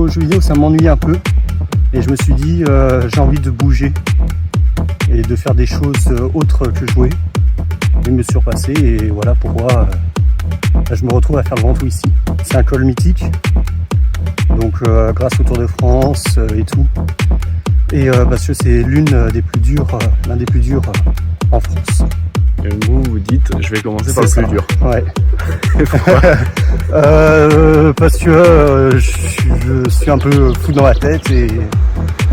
jouer aux jeux vidéo, ça m'ennuyait un peu. Et je me suis dit, j'ai envie de bouger et de faire des choses autres que jouer. Et me surpasser, et voilà pourquoi je me retrouve à faire le Ventoux ici. C'est un col mythique, donc grâce au Tour de France et tout. Et parce que c'est l'un des plus durs en France. Et vous dites, je vais commencer par le plus dur. Ouais. Parce que je suis un peu fou dans la tête et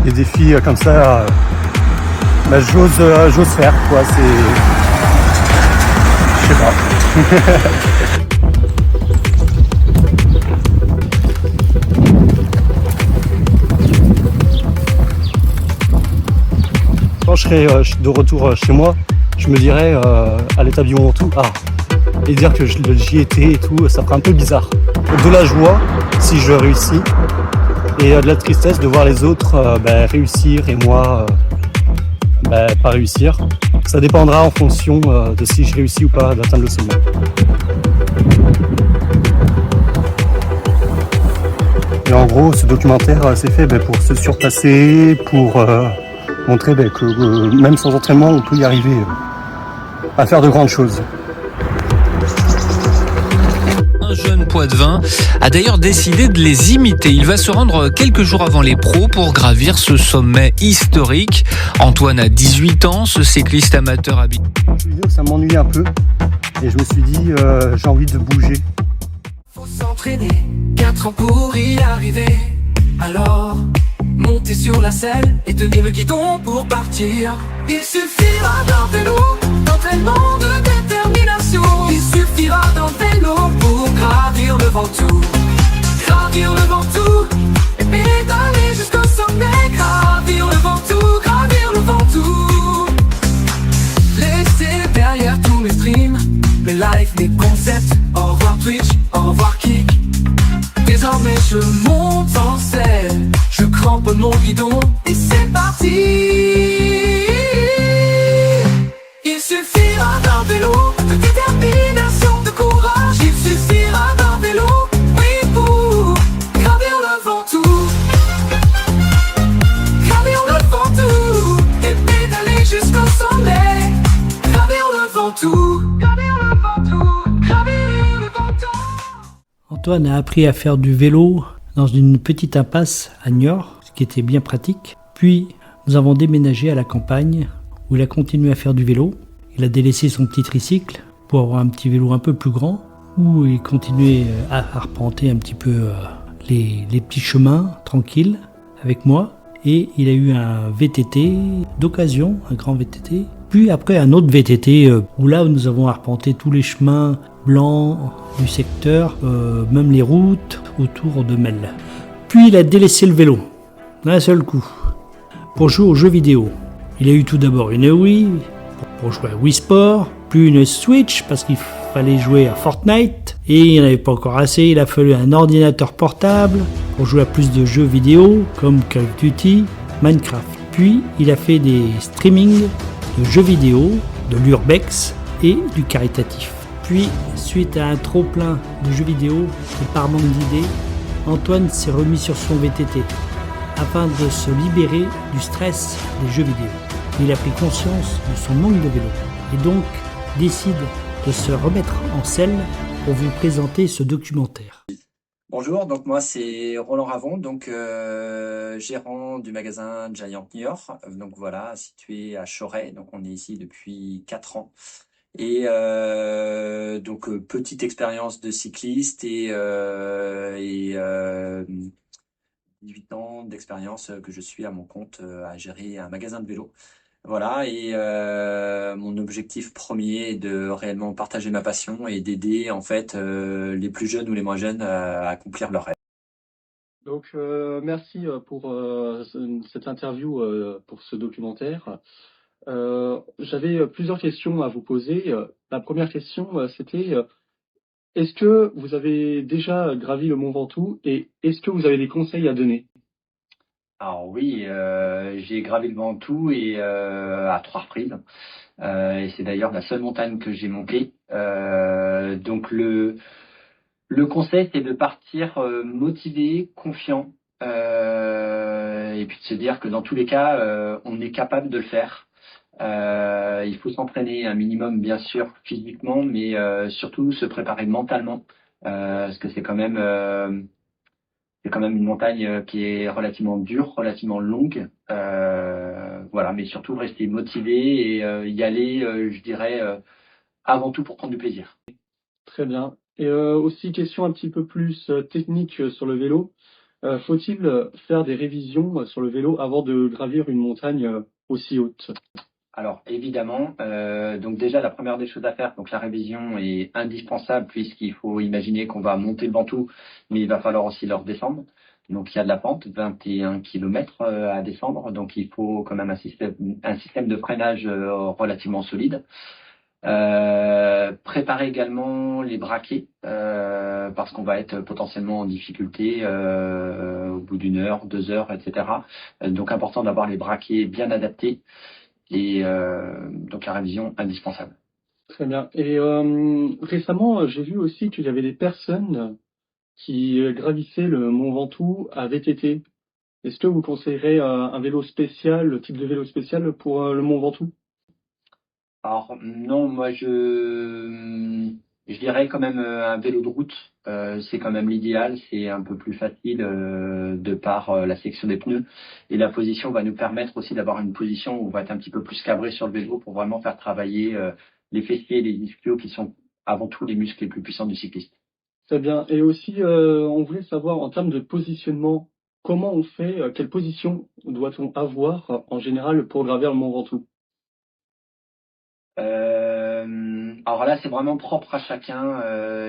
des défis comme ça, j'ose faire quoi. Je sais pas. Quand je serai de retour chez moi, je me dirais à l'étape du Ventoux, et dire que j'y étais et tout, ça ferait un peu bizarre. De la joie si je réussis, et de la tristesse de voir les autres réussir et moi pas réussir. Ça dépendra en fonction de si je réussis ou pas d'atteindre le sommet. Et en gros, ce documentaire c'est fait pour se surpasser, pour montrer que même sans entraînement, on peut y arriver à faire de grandes choses. Un jeune Poitevin a d'ailleurs décidé de les imiter. Il va se rendre quelques jours avant les pros pour gravir ce sommet historique. Antoine a 18 ans, ce cycliste amateur habite. Ça m'ennuyait un peu et je me suis dit j'ai envie de bouger. Faut s'entraîner, 4 ans pour y arriver. Alors, monter sur la selle et tenir le guidon pour partir. Il suffira d'un vélo, d'entraînement, de détermination. Il suffira d'un vélo pour gravir le Ventoux. Gravir le Ventoux et pédaler jusqu'au sommet. Gravir le Ventoux, gravir le Ventoux. Laissez derrière tous mes streams, mes lives, mes concepts. Au revoir Twitch, au revoir Kik. Désormais je monte en selle, je crampe mon guidon et c'est parti. Il suffira d'un vélo, de détermination, de courage. Il suffira d'un vélo, oui, pour gravir le Ventoux. Gravir le Ventoux et pédaler jusqu'au sommet. Gravir le Ventoux. Gravir le Ventoux. Gravir le Ventoux. Antoine a appris à faire du vélo dans une petite impasse à Niort, ce qui était bien pratique. Puis, nous avons déménagé à la campagne, où il a continué à faire du vélo. Il a délaissé son petit tricycle pour avoir un petit vélo un peu plus grand, où il continuait à arpenter un petit peu les petits chemins tranquilles avec moi. Et il a eu un VTT d'occasion, un grand VTT. Puis après un autre VTT, où là nous avons arpenté tous les chemins blancs du secteur, même les routes autour de Melle. Puis il a délaissé le vélo, d'un seul coup, pour jouer aux jeux vidéo. Il a eu tout d'abord une Wii, pour jouer à Wii Sport, puis une Switch, parce qu'il fallait jouer à Fortnite, et il n'y en avait pas encore assez, il a fallu un ordinateur portable, pour jouer à plus de jeux vidéo, comme Call of Duty, Minecraft. Puis il a fait des streamings de jeux vidéo, de l'urbex et du caritatif. Puis, suite à un trop-plein de jeux vidéo et par manque d'idées, Antoine s'est remis sur son VTT afin de se libérer du stress des jeux vidéo. Il a pris conscience de son manque de vélo et donc décide de se remettre en selle pour vous présenter ce documentaire. Bonjour, donc moi c'est Roland Ravon, donc gérant du magasin Giant Niort, donc voilà, situé à Choret, donc on est ici depuis 4 ans. Et donc petite expérience de cycliste et 18 ans d'expérience que je suis à mon compte à gérer un magasin de vélo. Voilà, et mon objectif premier est de réellement partager ma passion et d'aider en fait les plus jeunes ou les moins jeunes à accomplir leurs rêves. Donc merci pour cette interview, pour ce documentaire. J'avais plusieurs questions à vous poser. La première question, c'était est-ce que vous avez déjà gravi le Mont Ventoux et est-ce que vous avez des conseils à donner? Alors oui, j'ai gravi le Ventoux et à 3 reprises. Et c'est d'ailleurs la seule montagne que j'ai montée. Donc le conseil, c'est de partir motivé, confiant, et puis de se dire que dans tous les cas, on est capable de le faire. Il faut s'entraîner un minimum, bien sûr, physiquement, mais surtout se préparer mentalement, parce que c'est quand même une montagne qui est relativement dure, relativement longue. Voilà, mais surtout rester motivé et y aller, je dirais, avant tout pour prendre du plaisir. Très bien. Et aussi, question un petit peu plus technique sur le vélo. Faut-il faire des révisions sur le vélo avant de gravir une montagne aussi haute? Alors évidemment, donc déjà la première des choses à faire, donc la révision est indispensable puisqu'il faut imaginer qu'on va monter le Ventoux, mais il va falloir aussi le redescendre. Donc il y a de la pente, 21 km à descendre, donc il faut quand même un système de freinage relativement solide. Préparer également les braquets parce qu'on va être potentiellement en difficulté au bout d'une heure, 2 heures, etc. Donc important d'avoir les braquets bien adaptés et donc la révision indispensable. Très bien. Et récemment, j'ai vu aussi qu'il y avait des personnes qui gravissaient le Mont Ventoux à VTT. Est-ce que vous conseillerez un vélo spécial, le type de vélo spécial pour le Mont Ventoux? Alors non, moi je dirais quand même un vélo de route, c'est quand même l'idéal, c'est un peu plus facile de par la section des pneus et la position va nous permettre aussi d'avoir une position où on va être un petit peu plus cabré sur le vélo pour vraiment faire travailler les fessiers et les ischios qui sont avant tout les muscles les plus puissants du cycliste. Très bien. Et aussi, on voulait savoir en termes de positionnement, comment on fait, quelle position doit-on avoir en général pour gravir le Mont Ventoux? Alors là, c'est vraiment propre à chacun.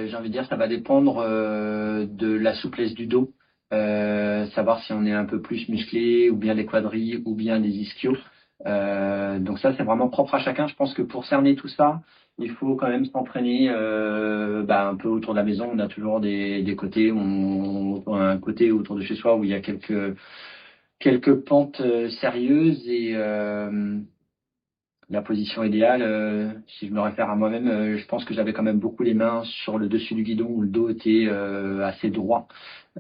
J'ai envie de dire, ça va dépendre de la souplesse du dos, savoir si on est un peu plus musclé, ou bien les quadrilles, ou bien les ischios. Donc ça, c'est vraiment propre à chacun. Je pense que pour cerner tout ça, il faut quand même s'entraîner un peu autour de la maison. On a toujours des côtés, on a un côté autour de chez soi où il y a quelques pentes sérieuses et la position idéale, si je me réfère à moi-même, je pense que j'avais quand même beaucoup les mains sur le dessus du guidon où le dos était assez droit.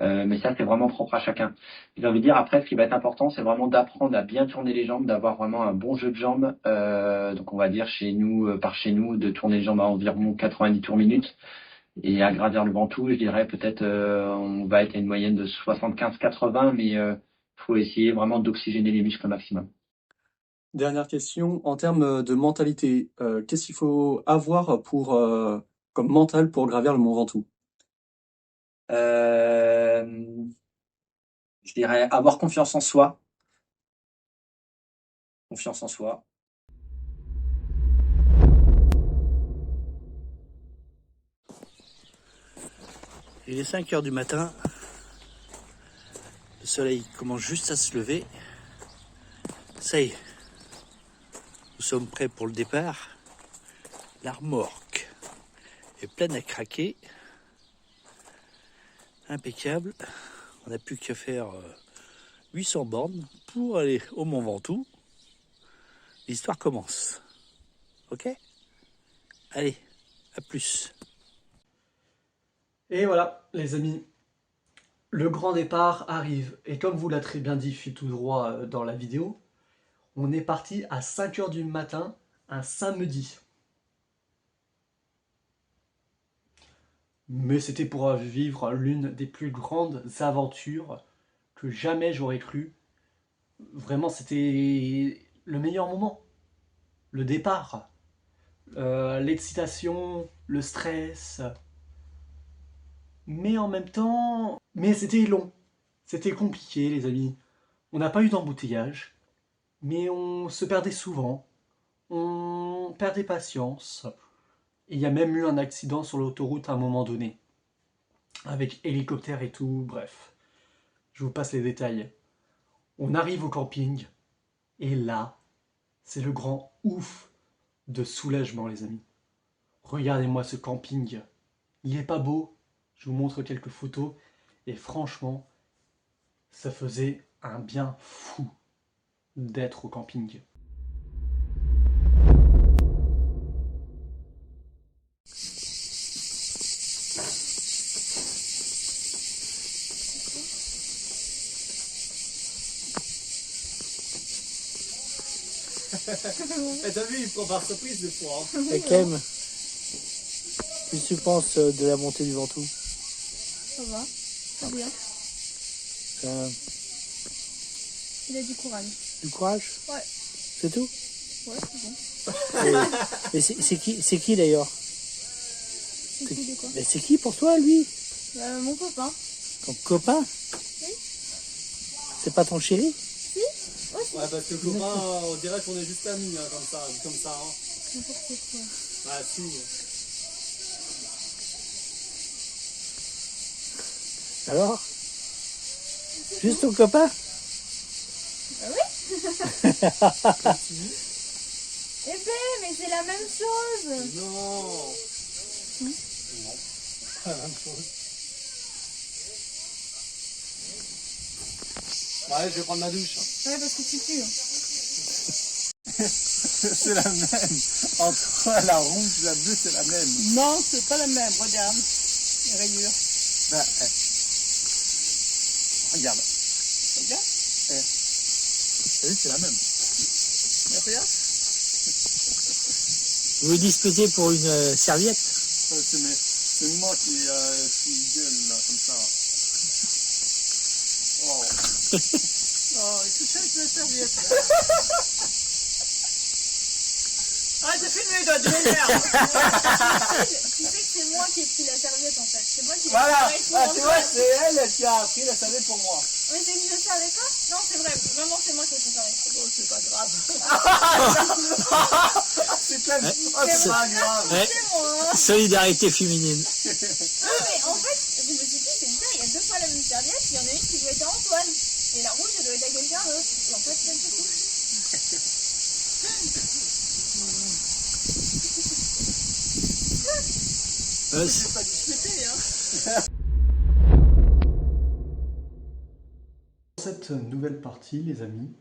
Mais ça, c'est vraiment propre à chacun. J'ai envie de dire, après, ce qui va être important, c'est vraiment d'apprendre à bien tourner les jambes, d'avoir vraiment un bon jeu de jambes. Donc, on va dire chez nous, par chez nous, de tourner les jambes à environ 90 tours minutes. Et à gravir le Ventoux, je dirais peut-être, on va être à une moyenne de 75-80, mais faut essayer vraiment d'oxygéner les muscles au maximum. Dernière question, en termes de mentalité, qu'est-ce qu'il faut avoir pour, comme mental pour gravir le Mont Ventoux? Je dirais avoir confiance en soi. Confiance en soi. Il est 5 heures du matin. Le soleil commence juste à se lever. Ça y est. Nous sommes prêts pour le départ. La remorque est pleine à craquer. Impeccable. On n'a plus qu'à faire 800 bornes pour aller au Mont Ventoux. L'histoire commence. Ok ? Allez, à plus. Et voilà, les amis, le grand départ arrive. Et comme vous l'a très bien dit, je suis tout droit dans la vidéo, on est parti à 5 heures du matin, un samedi. Mais c'était pour vivre l'une des plus grandes aventures que jamais j'aurais cru. Vraiment, c'était le meilleur moment. Le départ, l'excitation, le stress. Mais en même temps... Mais c'était long. C'était compliqué, les amis. On n'a pas eu d'embouteillage. Mais on se perdait souvent. On perdait patience. Et il y a même eu un accident sur l'autoroute à un moment donné. Avec hélicoptère et tout, bref. Je vous passe les détails. On arrive au camping. Et là, c'est le grand ouf de soulagement, les amis. Regardez-moi ce camping. Il est pas beau. Je vous montre quelques photos. Et franchement, ça faisait un bien fou d'être au camping. T'as vu, il prend par surprise des fois. Hein. Et Clem, qu'est-ce que tu penses de la montée du Ventoux? Ça va, très bien. Il a du courage. Du courage? Ouais. C'est tout? Ouais, c'est bon. Et c'est qui d'ailleurs? C'est qui de quoi? Mais c'est qui pour toi, lui? Mon copain. Ton copain? Oui. C'est pas ton chéri? Si, aussi. Ouais, parce que copain, on dirait qu'on est juste amis, hein, comme ça, hein. N'importe quoi. Ah, si. Alors? Juste ton copain? Mais c'est la même chose. Non. Non, pas la même chose. Ouais, je vais prendre ma douche. Ouais, parce que tu pues. C'est la même. Entre la rouge et la bleue, c'est la même. Non, c'est pas la même. Regarde. Les rayures. Bah, regarde. Regarde. T'as vu, c'est la même. Mais regarde. Vous vous disputez pour une serviette? C'est moi qui gueule là, comme ça. Oh. Oh, il touche avec la serviette. Ah, t'as filmé, toi, tu m'énerves. Tu sais que c'est moi qui ai pris la serviette en fait. C'est moi qui l'ai Voilà. pris. Ah, tu vois, c'est elle qui a pris la serviette pour moi. Mais c'est que je savais pas. Non, c'est vrai. Vraiment, c'est moi qui ai préparé. Bon, c'est pas grave. C'est pas grave. Ouais. C'est moi. Solidarité féminine. Non, mais en fait, je me suis dit, c'est bizarre, il y a deux fois la même serviette. Il y en a une qui doit être à Antoine. Et la rouge, elle doit être à quelqu'un d'autre. Et en fait, c'est tout. C'est pas discuté, hein. Dans cette nouvelle partie, les amis,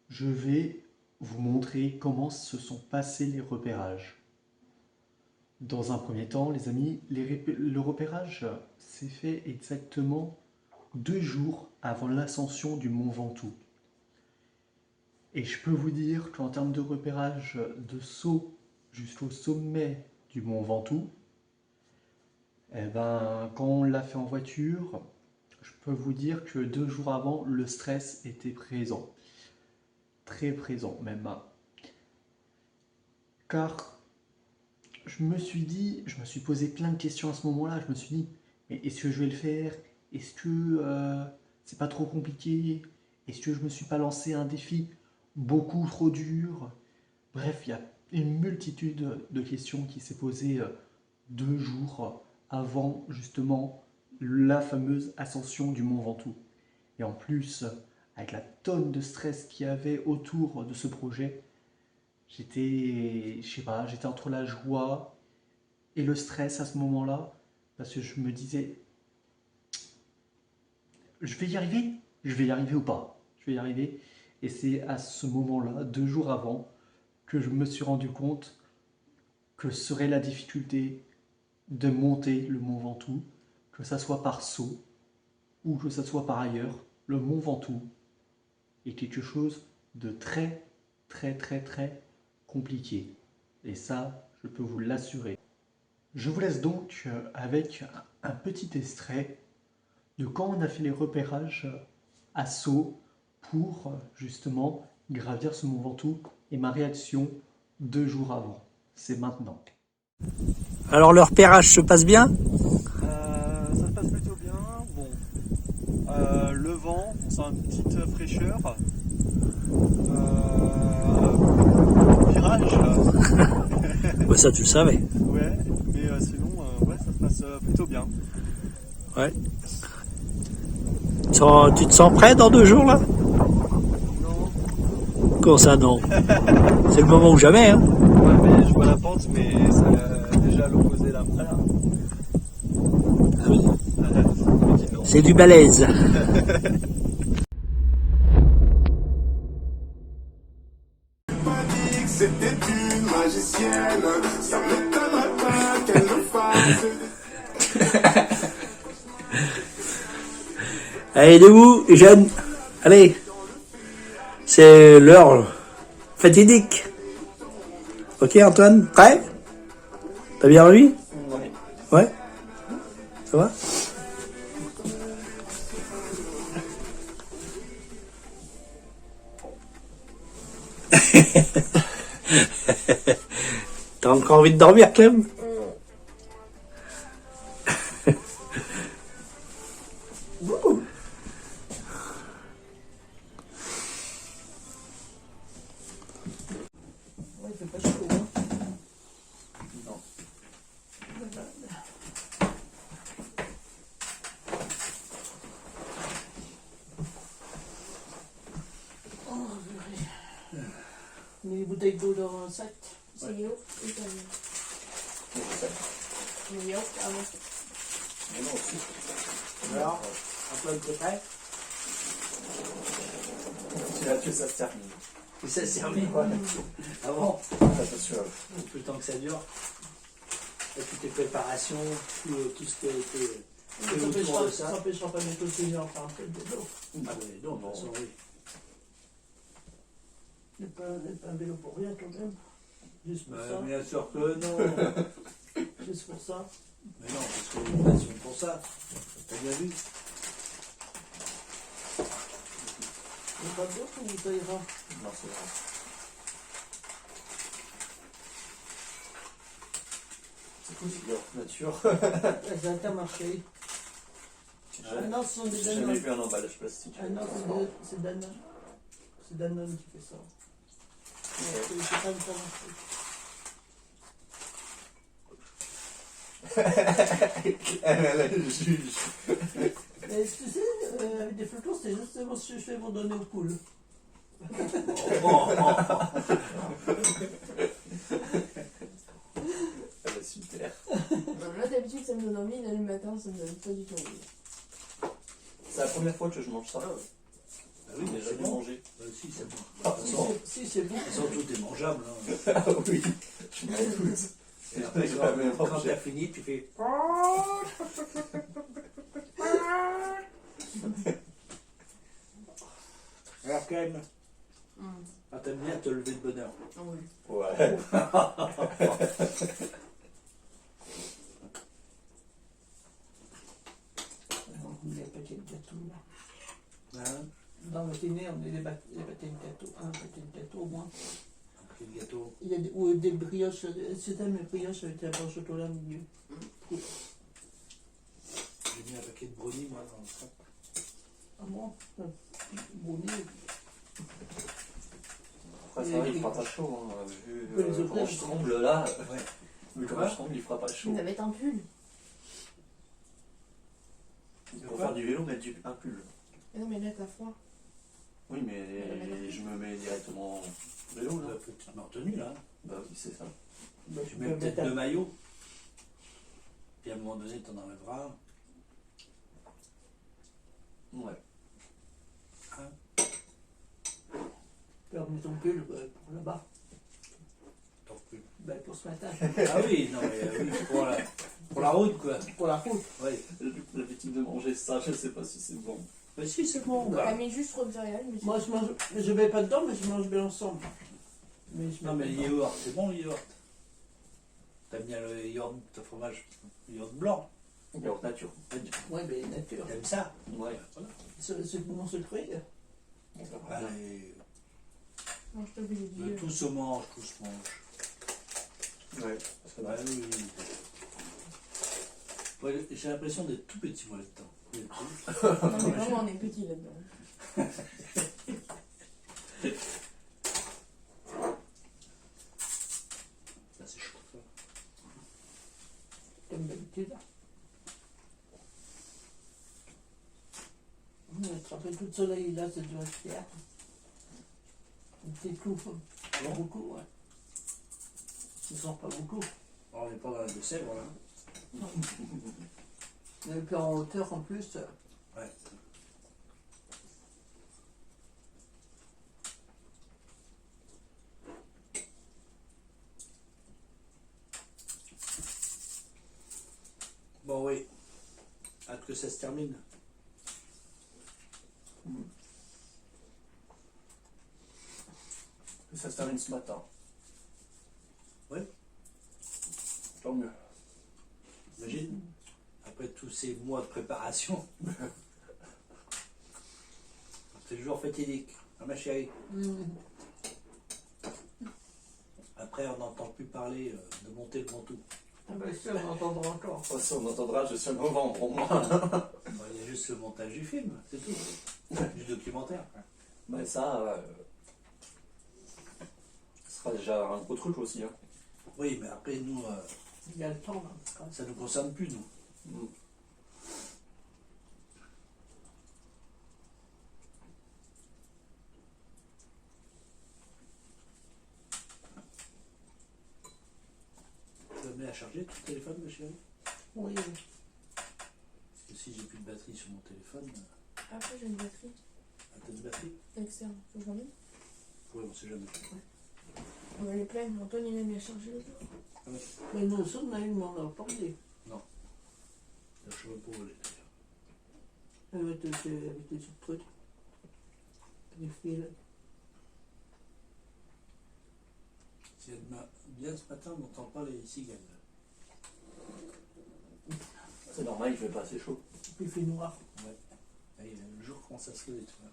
je vais vous montrer comment se sont passés les repérages. Dans un premier temps, les amis, le repérage s'est fait exactement 2 jours avant l'ascension du mont Ventoux. Et je peux vous dire qu'en termes de repérage de saut jusqu'au sommet du mont Ventoux, eh ben, quand on l'a fait en voiture, je peux vous dire que 2 jours avant, le stress était présent. Très présent même. Car je me suis posé plein de questions à ce moment-là. Je me suis dit, mais est-ce que je vais le faire? Est-ce que c'est pas trop compliqué? Est-ce que je me suis pas lancé un défi beaucoup trop dur? Bref, il y a une multitude de questions qui s'est posée 2 jours avant justement la fameuse ascension du mont Ventoux. Et en plus, avec la tonne de stress qu'il y avait autour de ce projet, j'étais entre la joie et le stress à ce moment-là, parce que je me disais, je vais y arriver ou pas? Je vais y arriver. Et c'est à ce moment-là, 2 jours avant, que je me suis rendu compte que serait la difficulté de monter le mont Ventoux, que ça soit par saut ou que ça soit par ailleurs. Le mont Ventoux est quelque chose de très compliqué. Et ça, je peux vous l'assurer. Je vous laisse donc avec un petit extrait de quand on a fait les repérages à saut pour justement gravir ce mont Ventoux et ma réaction 2 jours avant. C'est maintenant. Alors le repérage se passe bien? Ça se passe plutôt bien. Bon, le vent, on sent une petite fraîcheur. Virage. Ouais, ça tu le savais. Ouais, mais sinon, ouais, ça se passe plutôt bien. Ouais. Tu te sens prêt dans 2 jours là? Non. Comment ça non? C'est le moment ou jamais hein? Ouais, mais je vois la pente, mais c'est déjà à l'opposé là. Voilà. Ah oui. C'est du balèze. C'était une magicienne, ça m'étonnerait pas qu'elle le fasse. Allez, debout, les jeunes. Allez. C'est l'heure. Fatidique. Ok Antoine, prêt? T'as bien envie? Ouais. Ça va? T'as encore envie de dormir, Clem? Ouais, il fait pas chaud, hein. Non. Oh, purée. Mais les bouteilles d'eau dans un sac. C'est yaourt ou italien? Le yaourt, ah bon. Mais non, aussi. Alors, Antoine, t'es prêt? C'est là que ça se termine. Et ça se termine, quoi. Ah bon? Attention. Tout le temps que ça dure. Et toutes tes préparations, tout ce qui a été fait autour de Ça ça. n'empêchera pas mes continuer à faire un peu de vélo. Ah oui, non, de toute façon, oui. Il n'est pas un vélo pour rien quand même. Juste pour ça. Bien sûr que non. Juste pour ça. Mais non, parce qu'il y a une passion pour ça. T'as bien vu? Il n'y a pas d'autre ou ça ira? Non, c'est vrai. C'est cool, c'est bien. Nature. Ça a qu'à marcher. Ah non, ce sont des J'ai jamais Danone. vu un emballage plastique. Ah non, c'est Danone. C'est Danone qui fait ça. Ouais, c'est pas le temps marcher. Elle juge. Mais tu sais, avec des flotons, c'est justement ce que je fais pour donner au poule. Super. Là, d'habitude, ça me donne envie, là, le matin, ça me donne pas du tout envie. C'est la première fois que je mange ça. Ah oui, J'ai c'est jamais bon. mangé. Si, c'est bon. Ah, non. Si, c'est bon. Surtout, tout est mangeable. Hein. Ah oui, je m'en doute. Et après, J'ai jamais quand mangé. t'as fini, tu fais. Alors, quand même, ah, t'aimes bien te lever de bonne heure. Ah oui. Ouais. On met les paquets de gâteaux là. Hein? Dans le dîner, on met les paquets de gâteaux. Un paquet de gâteaux au moins. Un petit gâteau. Il y a ou des brioches. C'était mes brioches avec la barre au chocolat au milieu. J'ai mis un paquet de brownies, moi, dans le sac. Ah bon? Brownie. Après, ça va, il fera pas chaud. Hein. Vu peut les comment ouvrir, je tremble là. Ouais. Vu comment je tremble, il fera pas chaud. On va mettre un pull. Pour faire du vélo, mettre un pull. Mais non, mais là, t'as froid. Oui, mais je me mets directement en vélo là. Tu te mets en tenue, là. Bah oui, c'est ça. Bah, Tu mets peut-être deux maillots. Puis à un moment donné, t'en enlèveras un. Ouais. Perds ton pull pour là-bas. Ton pull. Ben, pour ce matin. Ah oui, non, mais oui, pour la route, quoi. Pour la route. Oui. J'ai l'habitude de manger ça, je sais pas si c'est bon. Mais si, c'est bon. On a mis juste trop de céréales. Mais Moi, je mets pas dedans, mais je mange bien ensemble. Mais je Non, mets mais pas le dedans. yaourt, c'est bon, le yaourt. T'aimes bien le yaourt de fromage, le yaourt blanc. Yaourt nature. Ouais, mais nature. T'aimes ça? Ouais. Voilà. C'est mon secret. Allez, non, je t'ai oublié de dire. tout se mange, tout se mange. Ouais. Ouais, oui. Ouais, j'ai l'impression d'être tout petit, moi, là-dedans. Non, mais vraiment, on est petit là-dedans. Là, c'est chaud, ça. Comme d'habitude. Attraper tout le soleil là, ça doit être fier. T'étouffes pas beaucoup, ouais. Tu sens pas beaucoup. On n'est pas dans la de Sèvres, là. Et puis en hauteur en plus. Ouais. Bon, oui. Hâte que ça se termine. ça se termine ce matin. Oui. Tant mieux. Imagine, après tous ces mois de préparation, c'est toujours fatidique, hein, ma chérie. Après, on n'entend plus parler de monter le Ventoux. Ah bah ça, on entendra encore. Oh, ça, on entendra jusqu'à novembre au moins. Bon, il y a juste le montage du film, c'est tout. Du documentaire. Mais ça, ce sera déjà un gros truc aussi. Hein. Oui, mais après, nous, Il y a le temps là. ça ne nous concerne plus, nous. Tu vas me à charger ton téléphone, ma chérie? Oui. Parce que si j'ai plus de batterie sur mon téléphone, Après, j'ai une batterie t'as de batterie? externe. Faut que j'en ai. Oui, on sait jamais. Elle est pleine. Antoine, il aime bien charger le jour. Mais nous aussi, on a une, mais on n'a pas parlé. Non. Je sais pas pour voler d'ailleurs. Elle va te sur le truc. Les fils. Si elle m'a bien ce matin, on n'entend pas les cigales. C'est normal, il fait pas assez chaud. Il fait noir. Ouais. Et le jour commence à se lever, tu vois.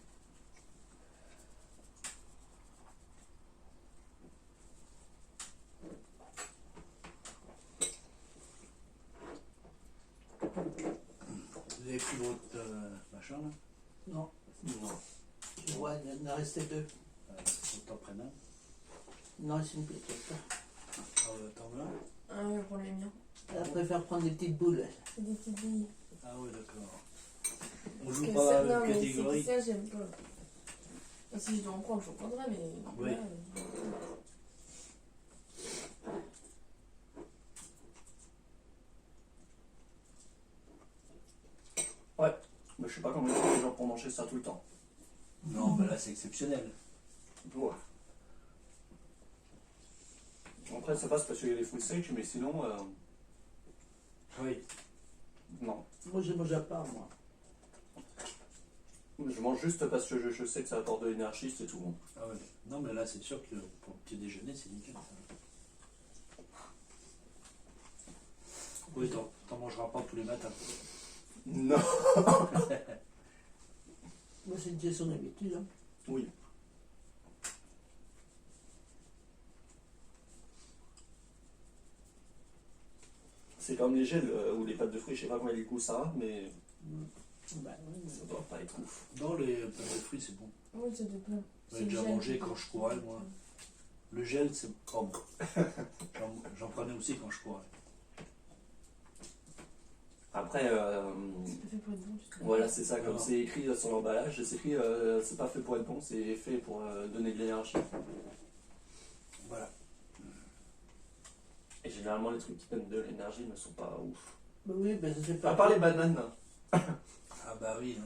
Vous avez pris votre machin là? Non. Non. Tu vois, il en a resté deux. On t'en prenne un. Non, c'est une petite. T'en veux un? Ah oui, pour les miens. Elle préfère prendre des petites boules. C'est des petites billes. Ah ouais, d'accord. On Parce joue que pas ça, la non, mais catégorie. c'est que ça, j'aime pas. Et si je dois en prendre, je prendrai, mais. Oui. Là, Ouais, mais je sais pas comment ils font les gens pour manger ça tout le temps. Non, mais là c'est exceptionnel. Ouais. Après, ça passe parce qu'il y a les fruits secs, mais sinon, Oui. non. Moi, je mange à part, moi. Je mange juste parce que je sais que ça apporte de l'énergie, c'est tout. Ah ouais. Non, mais là c'est sûr que pour le petit déjeuner, c'est nickel. Ça. Oui, t'en mangeras pas tous les matins. Non. Moi, c'est déjà son habitude. Hein. Oui. C'est comme les gels ou les pâtes de fruits, je sais pas comment les goûts ça a, mais Bah, oui, ça doit pas être ouf. Non, les pâtes de fruits, c'est bon. Oui, c'est de plein. J'ai déjà mangé quand je courais, moi. Le gel, c'est pas bon. J'en prenais aussi quand je courais. Après, C'est pas fait pour être bon, tu sais. voilà, c'est ça, comme Non. c'est écrit sur l'emballage, c'est écrit c'est pas fait pour être bon, c'est fait pour donner de l'énergie. Voilà. Et généralement, les trucs qui donnent de l'énergie ne sont pas ouf. bah oui, bah, c'est pas. À part les bananes, Ah bah oui. Hein.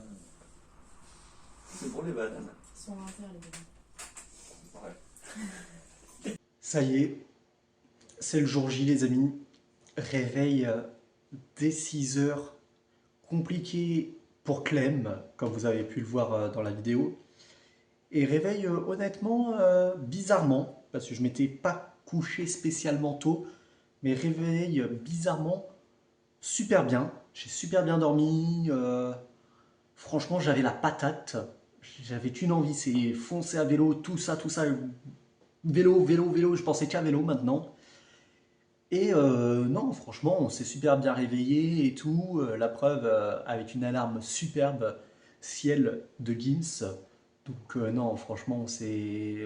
c'est pour les bananes. Ils sont à faire, les gars. Ouais. Ça y est, c'est le jour J les amis. Réveil dès 6 heures. Compliqué pour Clem, comme vous avez pu le voir dans la vidéo. Et réveil honnêtement bizarrement, parce que je m'étais pas couché spécialement tôt, mais réveil bizarrement super bien. J'ai super bien dormi. Franchement, j'avais la patate. J'avais qu'une envie, c'est foncer à vélo, tout ça. Vélo, je pensais qu'à vélo maintenant. Et non, franchement, on s'est super bien réveillé et tout. La preuve, avec une alarme superbe, ciel de Gims. Donc non, franchement,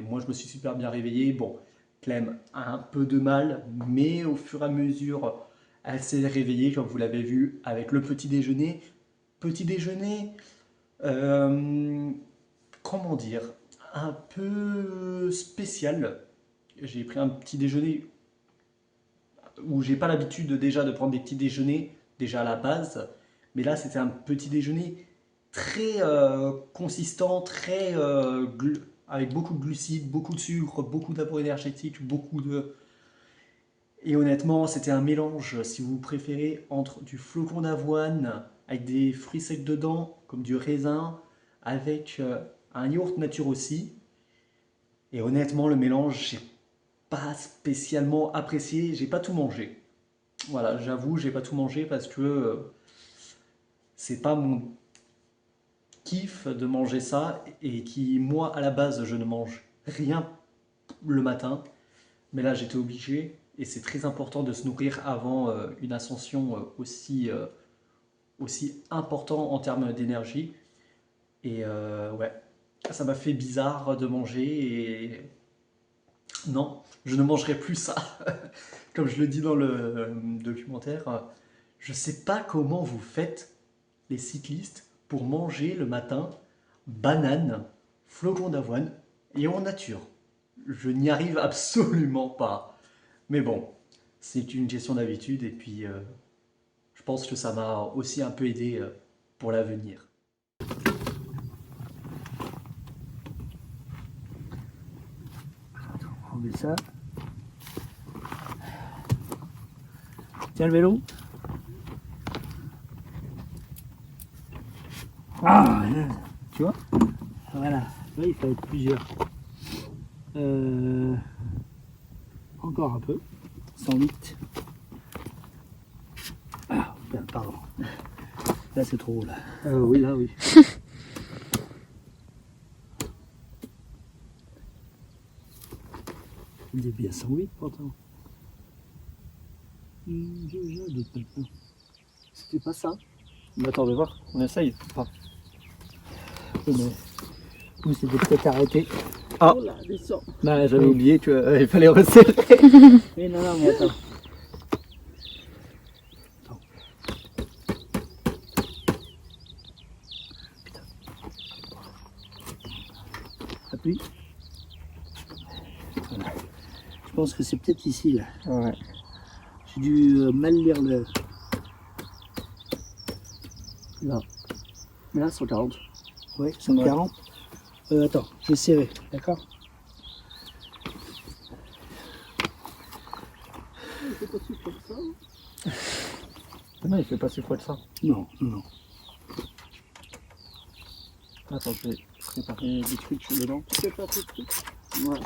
moi je me suis super bien réveillé. Bon, Clem a un peu de mal, mais au fur et à mesure, elle s'est réveillée, comme vous l'avez vu, avec le petit déjeuner. Petit déjeuner, comment dire, un peu spécial. J'ai pris un petit déjeuner où j'ai pas l'habitude déjà de prendre des petits déjeuners, déjà à la base. Mais là, c'était un petit déjeuner très consistant, très avec beaucoup de glucides, beaucoup de sucre, beaucoup d'apport énergétique, beaucoup de... Et honnêtement, c'était un mélange, si vous préférez, entre du flocon d'avoine avec des fruits secs dedans, comme du raisin, avec un yaourt nature aussi. Et honnêtement, le mélange, j'ai pas spécialement apprécié, j'ai pas tout mangé. Voilà, j'avoue, j'ai pas tout mangé parce que c'est pas mon kiff de manger ça et qui, moi, à la base, je ne mange rien le matin. Mais là, j'étais obligé et c'est très important de se nourrir avant une ascension aussi important en termes d'énergie. Et ouais, ça m'a fait bizarre de manger et non, je ne mangerai plus ça. Comme je le dis dans le documentaire, je sais pas comment vous faites les cyclistes pour manger le matin banane, flocons d'avoine et en nature. Je n'y arrive absolument pas. Mais bon, c'est une gestion d'habitude et puis je pense que ça m'a aussi un peu aidé pour l'avenir. On met ça. Tiens le vélo. Ah, tu vois? Voilà, là il faut être plusieurs. Encore un peu. 108. Ah, pardon. Là c'est trop haut là. Oui, là oui. Il est bien 108 pourtant. Je doute pas. C'était pas ça. Mais attends, on va voir, on essaye. Enfin, Oui, mais vous c'était peut-être arrêté. ah, Oh là, descends. Bah, j'avais oublié qu'il fallait resserrer. Oui, non, mais attends. Putain. Appuie. Voilà. Je pense que c'est peut-être ici, là. Ouais. J'ai dû mal lire le... Là. Mais là, 140. Ouais, 140. Attends, je vais serrer, d'accord? Il fait pas si froid que ça. Non, il fait pas si froid que ça. Non, non. Attends, je vais préparer des trucs dedans. Tu fais pas tes trucs. Ouais.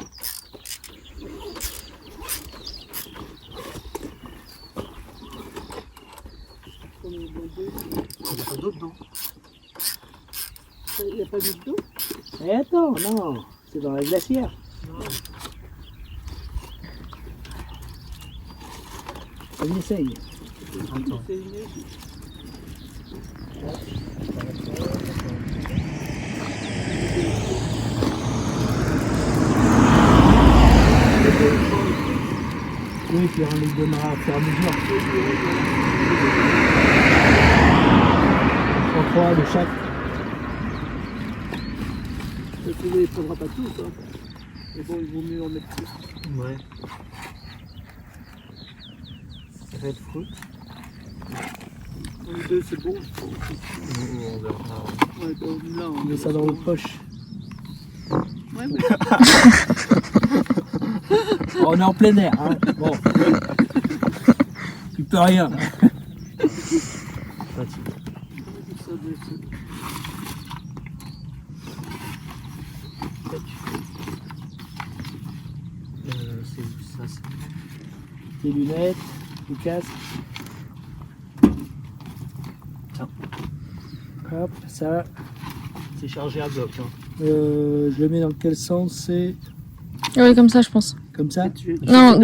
Comme il y a deux. Il y a pas d'autre, non? Il n'y a pas d'eau? Eh attends, non, c'est dans la glacière. On essaye. Attends. C'est une Oui, puis on les donnera à faire à mesure. On prend de chaque. il ne prendra pas tout, ça. Mais bon, il vaut mieux en mettre plus. Ouais. Grapefruit. Les deux, c'est bon. On verra. Ouais, bon, là, On met ça dans notre poche. Ouais, mais... On est en plein air, hein. Bon. Tu peux rien. C'est ça, c'est... Tes lunettes, le casque. Tiens. Hop, ça. C'est chargé à bloc. Hein. Je le mets dans quel sens? C'est Oui, comme ça, je pense. comme ça? Non,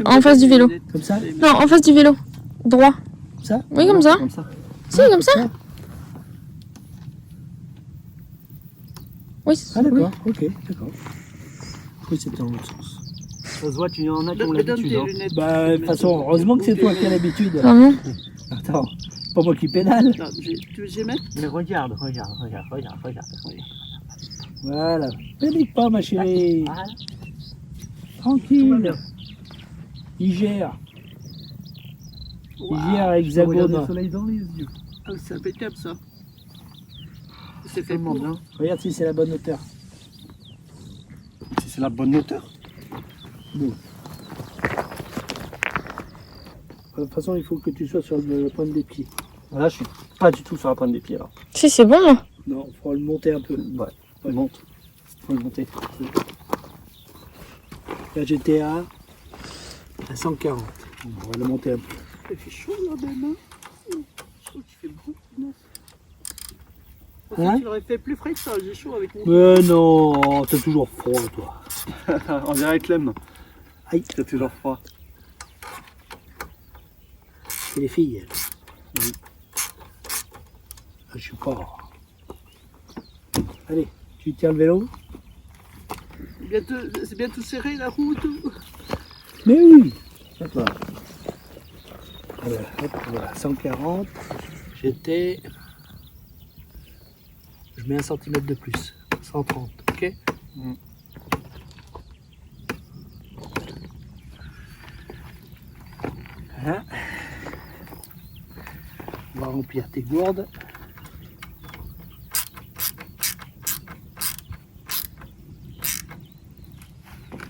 en face du vélo. Comme ça? Non, en face du vélo. Droit. Comme ça? Oui, comme ça. Comme ça. Si, comme ça. Oui, Ah d'accord, ok, d'accord. Oui, c'était dans l'autre sens. Ça se voit, tu en as qui ont Donne l'habitude. tes Hein. lunettes. Bah, de toute façon, heureusement que c'est toi qui as l'habitude. Ah bon? Attends, pas moi qui pédale. Attends, tu veux que j'y mette? Mais regarde. Voilà. Panique pas, ma chérie. Voilà. Tranquille. Il gère. Il gère à Regarde Hexagone. le soleil dans les yeux. Ah, c'est impeccable, ça. C'est fait Tellement pour. bien. Regarde si c'est la bonne hauteur. Si c'est la bonne hauteur. Bon. De toute façon, il faut que tu sois sur le point des pieds. Là, je suis pas du tout sur la pointe des pieds là. Si, c'est bon, moi. Non, il faut le monter un peu. Ouais, monte. Faut le monter. Là, j'étais à 140. Bon, on va le monter un peu. Il fait chaud là même. Je trouve qu'il fait beaucoup de neige. Hein? Tu l'aurais fait plus frais que ça, j'ai chaud avec mon. Mais non, t'as toujours froid, toi. On dirait Clem. Aïe. T'as toujours froid. C'est les filles, elles. Oui. Je suis pas. Allez, tu tiens le vélo? C'est bientôt serré la route. Mais oui. Hop là. Voilà, hop, voilà, 140. J'étais. Je mets 1 cm de plus. 130, ok? Voilà. On va remplir tes gourdes.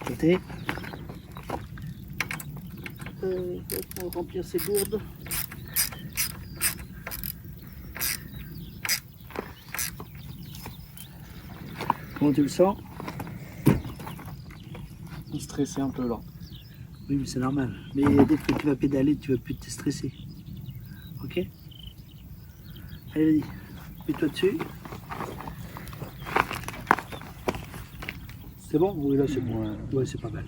Côté. On va remplir ses gourdes. Comment tu le sens? Stressé un peu là. Oui, mais c'est normal. Mais dès que tu vas pédaler, tu vas plus te stresser. Ok? Allez, vas-y. Mets-toi dessus. C'est bon? Oui, là, c'est bon. Ouais, c'est pas mal.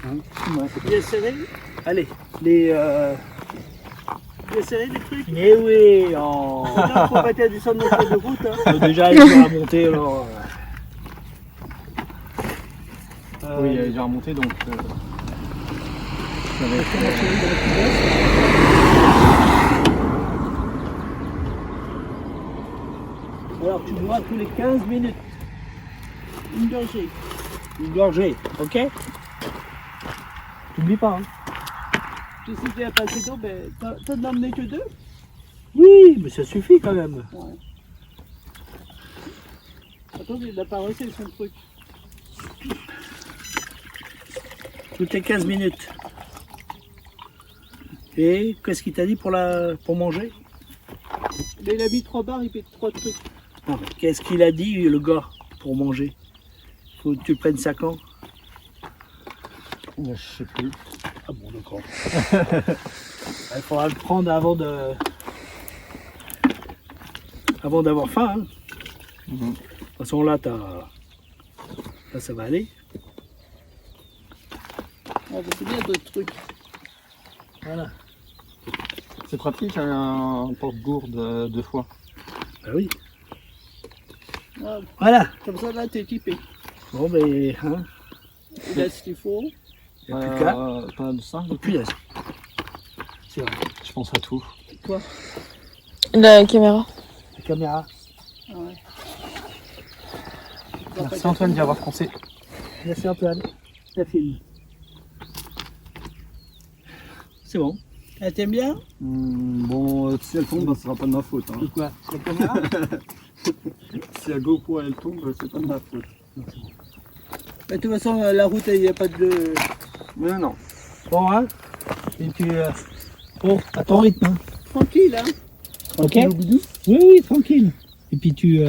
Hein? Ouais, Bien serré. allez, Bien serré les trucs. Mais oui, oh. Là, faut pas être à descendre notre de route. Hein. Déjà, il va monter alors. Oui, il est déjà remonté donc. Ça va être. Alors, tu bois tous les 15 minutes. Une gorgée. Une gorgée, ok? T'oublies pas, hein? Si tu as pas assez d'eau, ben, t'en as emmené que 2? Oui, mais ça suffit quand même. Ouais. Attends, il n'a pas reçu son truc. Toutes les 15 minutes. Et qu'est-ce qu'il t'a dit pour manger? Mais il a mis 3 barres, il fait 3 trucs. Non, mais qu'est-ce qu'il a dit, le gars, pour manger? Faut que tu le prennes ça quand? Je sais plus. Ah bon, d'accord. Il faudra le prendre avant d'avoir faim. Hein. De toute façon, là, là, ça va aller. Ah, c'est bien d'autres trucs. Voilà. C'est pratique un porte-gourde 2 fois. Bah oui. Ah, Voilà. comme ça, là, t'es équipé. Bon, ben, hein. Il a ce qu'il faut. Il n'y a plus qu'à. Pas de 5 Et puis, là, c'est vrai. Je pense à tout. Quoi? La caméra. La caméra. Ah ouais. Merci Antoine d'y avoir pensé. Merci Antoine. La film. C'est bon. Elle t'aime bien? Bon, si elle tombe, ce sera pas de ma faute. Hein. C'est quoi? La caméra? Si la GoPro elle tombe, c'est pas de ma faute. Mais de toute façon, la route, il n'y a pas de... Mais non. Bon, hein. Et puis, bon, à ton rythme. Hein. Tranquille, hein? Ok? Oui, oui, tranquille. Et puis tu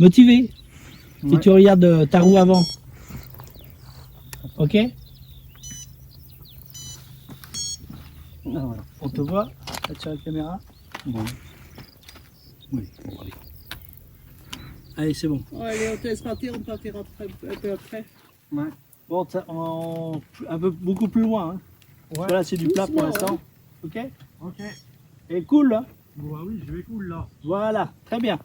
motivé. Ouais. Et tu regardes ta roue avant. Ok? Ah, voilà. On te voit là sur la caméra? Bon. Oui, bon, allez. Allez, c'est bon. Allez, on te laisse partir, on partira après, un peu après. Ouais. Bon, un peu beaucoup plus loin. Hein. Ouais. Voilà, c'est du plat pour Doucement, l'instant. Ok? Ok. Et cool, là? Bon, bah oui, je vais cool là. Voilà, très bien.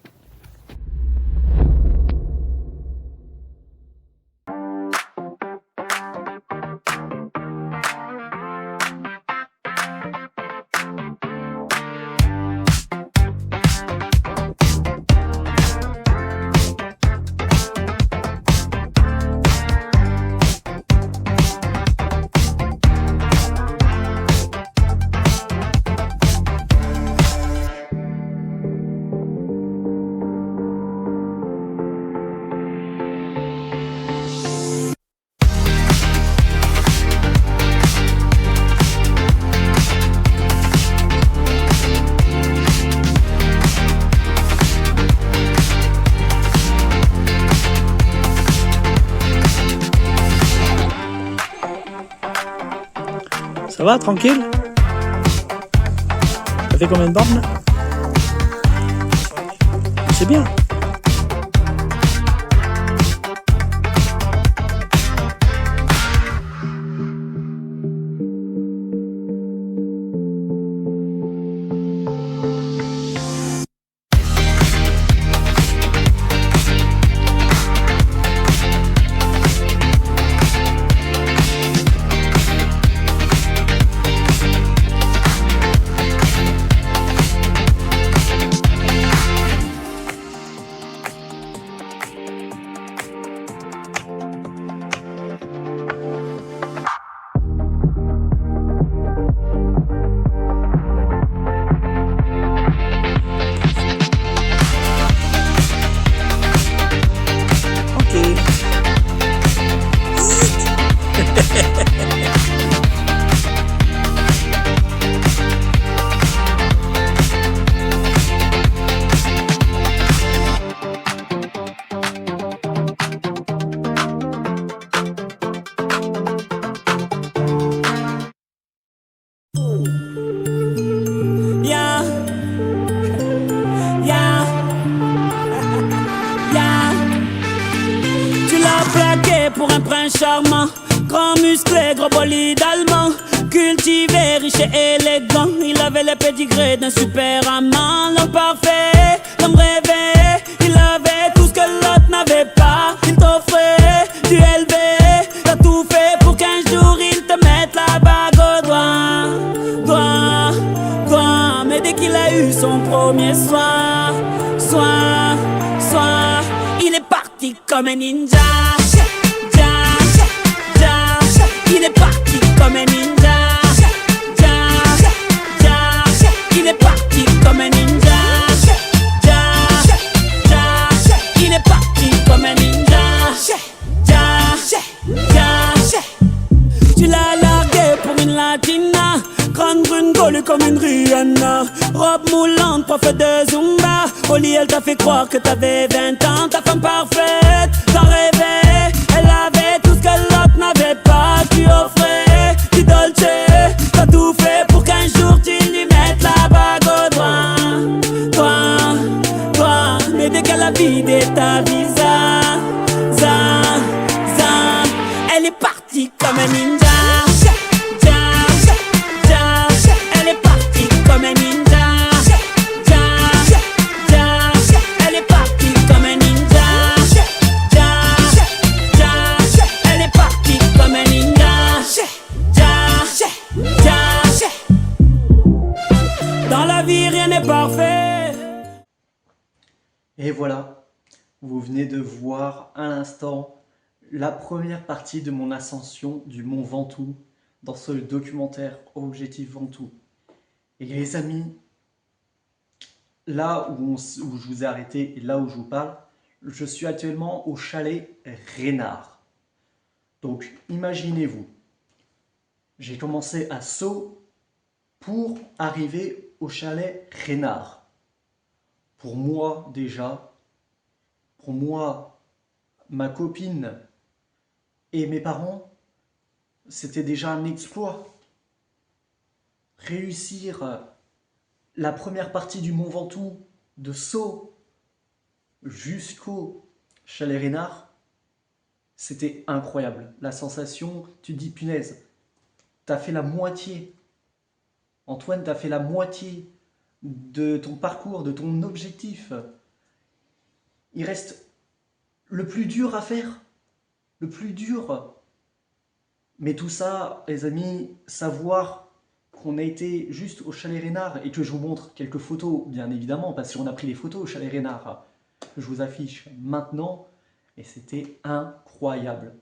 Ça va, tranquille? Ça fait combien de bornes là? C'est bien. Pour un prince charmant, grand musclé, gros bolide allemand, cultivé, riche et élégant. Il avait le pédigré d'un super amant. L'homme parfait, l'homme rêvé, il avait tout ce que l'autre n'avait pas. Il t'offrait du LV, t'as tout fait pour qu'un jour il te mette la bague au doigt. Mais dès qu'il a eu son premier soir, il est parti comme un ninja. Il est parti comme un ninja. Il est parti comme un ninja. Il est parti comme un ninja. Tu l'as largué pour une latina, grande brune gaulue comme une Rihanna, robe moulante, prof de Zumba. Au lit elle t'a fait croire que t'avais 20 ans. Ta femme parfaite, t'en rêvais. Elle avait tout ce que l'autre n'avait pas. Tu offrais du Dolce, t'as tout fait pour qu'un jour tu lui mettes la bague au doigt. Mais dès qu'elle a vidé ta visa, elle est partie comme un ninja. Elle est partie comme un ninja. Elle est partie comme un ninja. Elle est partie comme un ninja. Dans la vie rien n'est parfait. Et voilà, vous venez de voir à l'instant la première partie de mon ascension du Mont Ventoux dans ce documentaire Objectif Ventoux. Et les amis, là où je vous ai arrêté et là où je vous parle, je suis actuellement au chalet Reynard. Donc imaginez-vous, j'ai commencé à Sceaux pour arriver au chalet Reynard. Pour moi déjà, pour moi, ma copine et mes parents, c'était déjà un exploit. Réussir la première partie du Mont Ventoux de Sceaux jusqu'au chalet Reynard, c'était incroyable. La sensation, tu te dis punaise, t'as fait la moitié. Antoine, t'as fait la moitié de ton parcours, de ton objectif. Il reste le plus dur à faire. Le plus dur. Mais tout ça, les amis, savoir qu'on a été juste au chalet Reynard et que je vous montre quelques photos, bien évidemment, parce qu'on a pris les photos au chalet Reynard. Je vous affiche maintenant et c'était incroyable.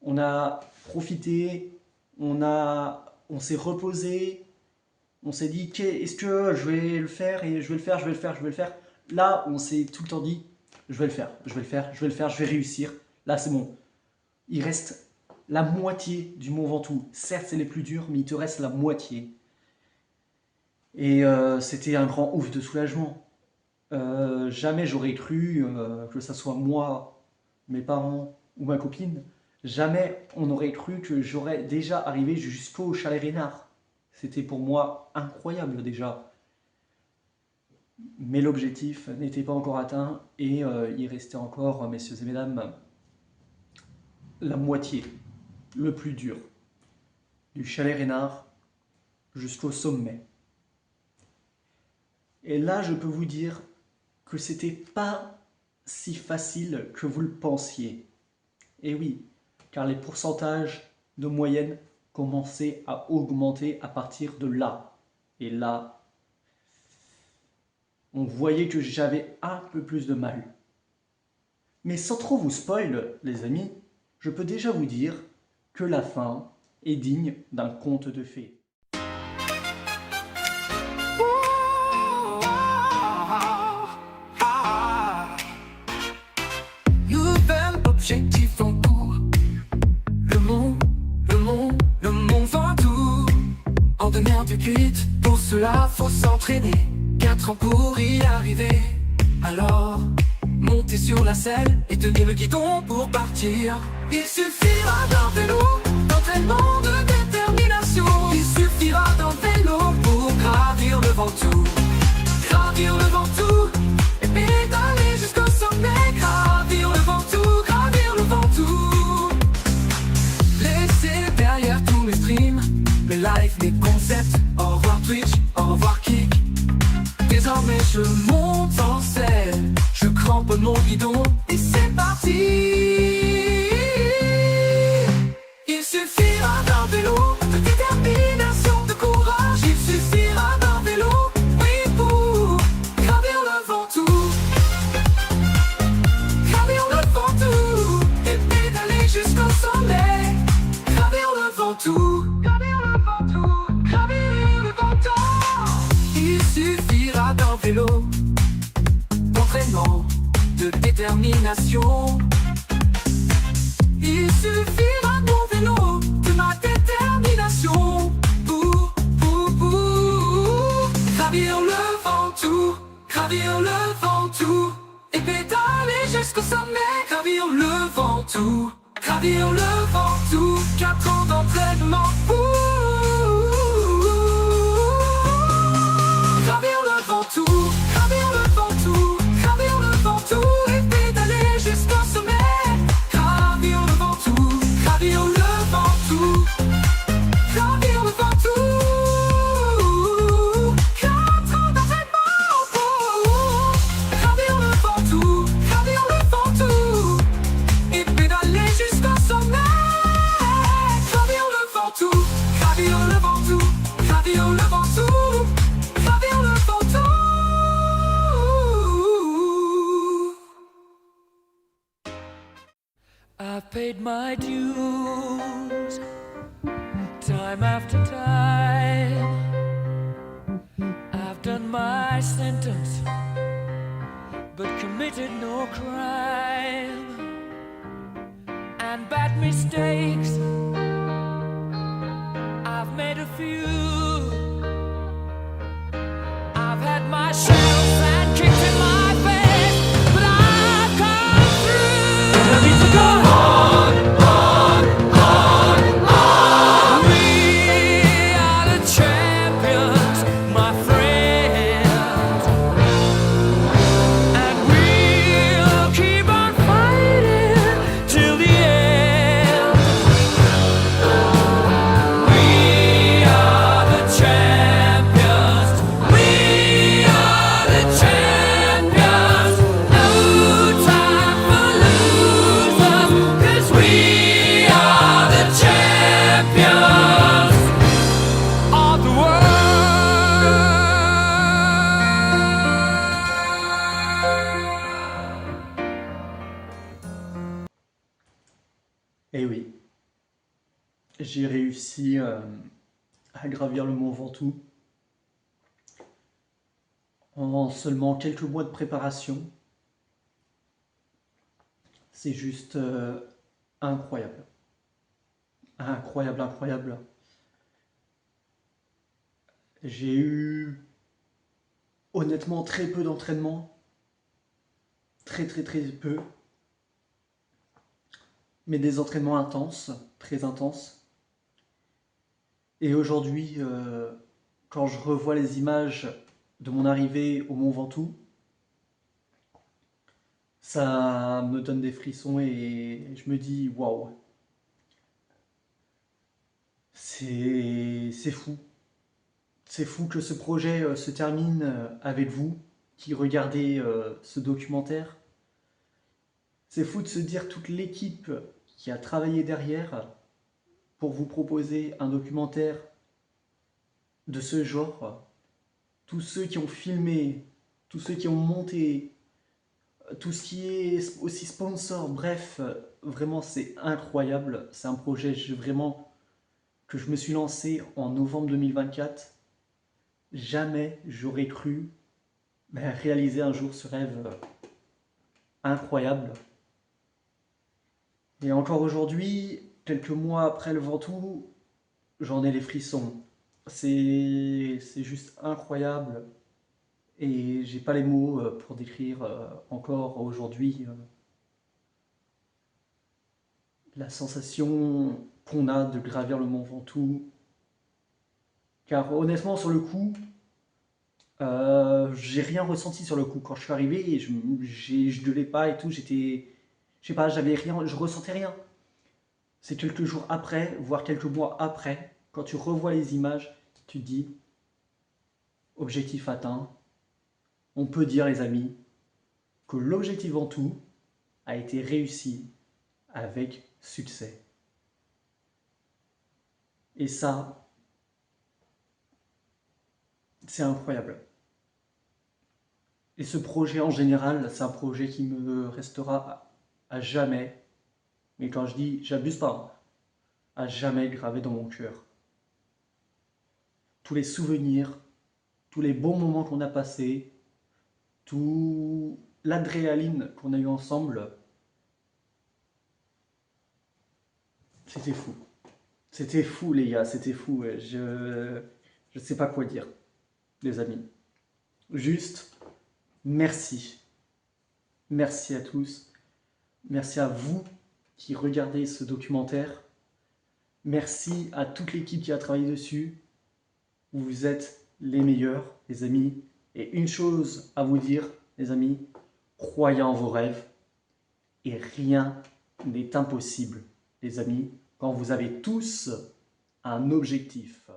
On a profité, on s'est reposé, on s'est dit est-ce que je vais le faire et je vais le faire. Là, on s'est tout le temps dit je vais le faire, je vais réussir. Là, c'est bon. Il reste la moitié du Mont Ventoux. Certes, c'est les plus durs, mais il te reste la moitié. Et c'était un grand ouf de soulagement. Jamais j'aurais cru que ça soit moi, mes parents ou ma copine. Jamais on aurait cru que j'aurais déjà arrivé jusqu'au chalet Reynard. C'était pour moi incroyable déjà. Mais l'objectif n'était pas encore atteint et il restait encore, messieurs et mesdames, la moitié, le plus dur, du chalet Reynard jusqu'au sommet. Et là, je peux vous dire que c'était pas si facile que vous le pensiez. Et oui, car les pourcentages de moyenne commençaient à augmenter à partir de là. Et là, on voyait que j'avais un peu plus de mal. Mais sans trop vous spoil, les amis, je peux déjà vous dire que la fin est digne d'un conte de fées. Nouvel objectif en cours. Le monde va tout. En devenir plus vite, pour cela faut s'entraîner. 4 ans pour y arriver. Alors, montez sur la selle et tenez le guidon pour partir. Il suffira d'un vélo, d'entraînement, de détermination. Il suffira d'un vélo pour gravir le Ventoux. Gravir le Ventoux et pédaler jusqu'au sommet. Gravir le Ventoux, gravir le Ventoux. Laissez derrière tous mes streams, mes lives, mes concepts. Au revoir Twitch, au revoir Kik. Désormais je monte en selle, je cramponne mon guidon et c'est parti. Il suffira d'un vélo, de détermination, de courage. Il suffira d'un vélo, oui, pour gravir le Ventoux. Gravir le Ventoux et pédaler jusqu'au sommet. Gravir le Ventoux. Gravir le Ventoux. Gravir le Ventoux. Il suffira d'un vélo, d'entraînement, de détermination. Il suffira de mon vélo, de ma détermination pour gravir le Ventoux, gravir le Ventoux et pédaler jusqu'au sommet. Gravir le Ventoux, gravir le Ventoux. 4 ans d'entraînement pour gravir le Ventoux, gravir le Ventoux, gravir le Ventoux et pédaler jusqu'au sommet. Gravir le Ventoux, gravir le Ventoux, gravir le Ventoux. 4 ans d'entraînement pour gravir le Ventoux, gravir le Ventoux et pédaler jusqu'au sommet. Gravir le Ventoux, gravir le Ventoux, gravir le Ventoux, gravir le Ventoux. I've paid my dues, time after time. I've done my sentence, but committed no crime. And bad mistakes, I've made a few. I've had my shells and kicked in my face, but I've come through. I need to go on, on, on, on. We are the champions, my friends, and we'll keep on fighting till the end. We are the champions. We are the champions. No time for losers, 'cause we are the champions of the world. Et oui, j'ai réussi à gravir le mont Ventoux en seulement quelques mois de préparation. C'est juste incroyable. Incroyable, incroyable. J'ai eu honnêtement très peu d'entraînement. Très peu. Mais des entraînements intenses, très intenses. Et aujourd'hui, quand je revois les images de mon arrivée au Mont Ventoux, ça me donne des frissons et je me dis waouh, c'est fou. C'est fou que ce projet se termine avec vous qui regardez ce documentaire. C'est fou de se dire toute l'équipe qui a travaillé derrière pour vous proposer un documentaire de ce genre. Tous ceux qui ont filmé, tous ceux qui ont monté, tout ce qui est aussi sponsor, bref, vraiment c'est incroyable. C'est un projet vraiment que je me suis lancé en novembre 2024. Jamais j'aurais cru réaliser un jour ce rêve incroyable. Et encore aujourd'hui, quelques mois après le Ventoux, j'en ai les frissons. C'est juste incroyable. Et j'ai pas les mots pour décrire encore aujourd'hui la sensation qu'on a de gravir le Mont Ventoux. Car honnêtement, sur le coup, j'ai rien ressenti sur le coup. Quand je suis arrivé, je gueulais pas et tout, j'étais... Je sais pas, j'avais rien, je ressentais rien. C'est quelques jours après, voire quelques mois après, quand tu revois les images, tu te dis, objectif atteint. On peut dire, les amis, que l'objectif Ventoux a été réussi avec succès. Et ça, c'est incroyable. Et ce projet en général, c'est un projet qui me restera à jamais, mais quand je dis, j'abuse pas, à jamais gravé dans mon cœur. Tous les souvenirs, tous les bons moments qu'on a passés, tout l'adrénaline qu'on a eu ensemble, c'était fou. C'était fou les gars, c'était fou. Je sais pas quoi dire, les amis. Juste, merci. Merci à tous. Merci à vous qui regardez ce documentaire. Merci à toute l'équipe qui a travaillé dessus. Vous êtes les meilleurs, les amis. Et une chose à vous dire, les amis, croyez en vos rêves. Et rien n'est impossible, les amis, quand vous avez tous un objectif.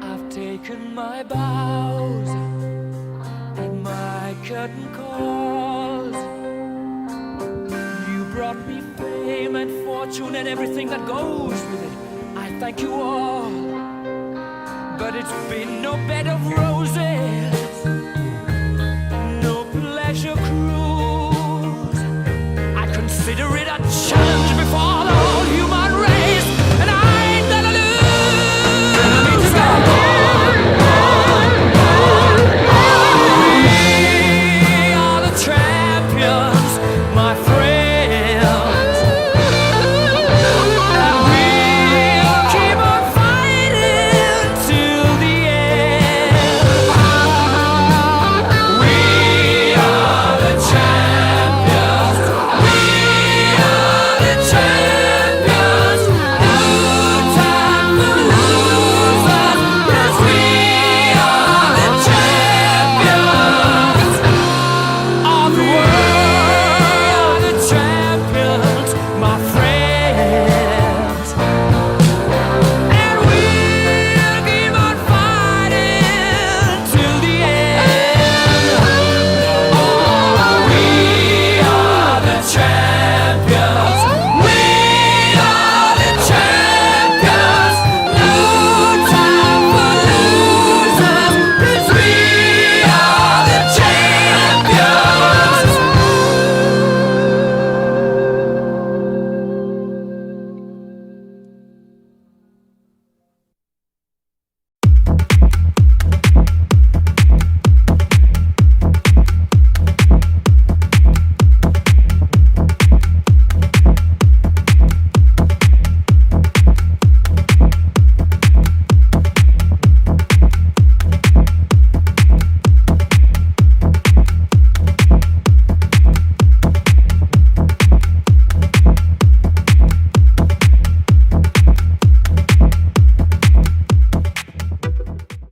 I've taken my bows and my curtain calls. You brought me fame and fortune and everything that goes with it. I thank you all, but it's been no bed of roses, no pleasure cruise. I consider it a